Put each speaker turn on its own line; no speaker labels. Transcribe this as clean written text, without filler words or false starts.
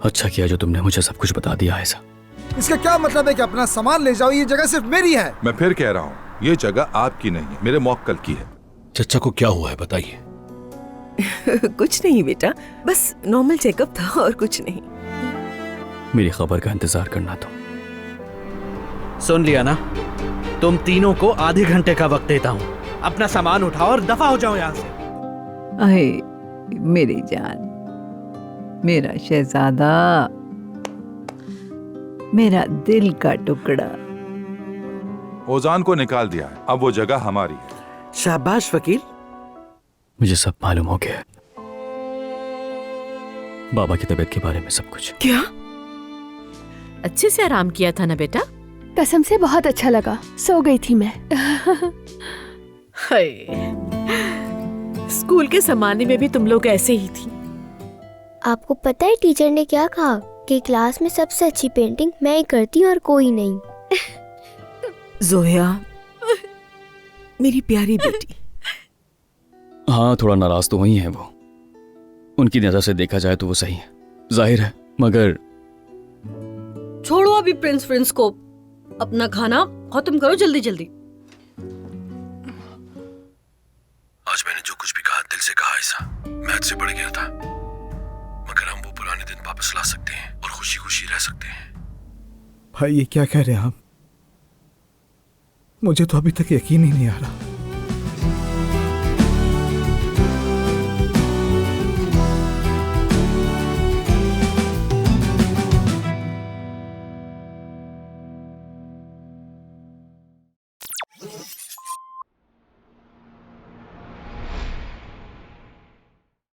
अच्छा किया जो तुमने मुझे सब कुछ बता दिया ऐसा।
इसका क्या मतलब है कि अपना सामान ले जाओ, ये जगह सिर्फ मेरी है।
मैं फिर कह रहा हूँ, ये जगह आपकी नहीं है, मेरे मौक्कल की है।
चचा को क्या हुआ है बताइए।
कुछ नहीं बेटा, बस नॉर्मल चेकअप था और कुछ नहीं।
मेरी खबर का इंतजार करना तो।
सुन लिया ना, तुम तीनों को आधे घंटे का वक्त देता हूँ। अपना सामान उठाओ और दफा हो जाओ यहाँ से।
अहे मेरी जान, मेरा शहजादा, मेरा दिल का टुकड़ा।
ओजान को निकाल दिया है, अब वो जगह हमारी है।
शाबाश वकील।
मुझे सब मालूम हो गया, बाबा की तबीयत के बारे में सब कुछ।
क्या?
अच्छे से आराम किया था ना बेटा?
कसम से बहुत अच्छा लगा, सो गई थी मैं।
हाय, स्कूल के जमाने में भी तुम लोग ऐसे ही थी।
आपको पता है टीचर ने क्या कहा कि क्लास में सबसे अच्छी पेंटिंग मैं ही करती हूँ और कोई नहीं।
जोया, मेरी प्यारी बेटी।
हाँ, थोड़ा नाराज तो हुई है वो। उनकी नजर से देखा जाए तो वो सही है, जाहिर है, मगर
छोड़ो अभी प्रिंस को, अपना खाना खत्म करो जल्दी जल्दी।
आज मैंने जो कुछ भी कहा दिल से कहा ऐसा, मैच से बढ़ गया था, मगर हम वो पुराने दिन वापस ला सकते हैं और खुशी खुशी रह सकते हैं।
भाई ये क्या कह रहे हैं आप? मुझे तो अभी तक यकीन ही नहीं आ रहा।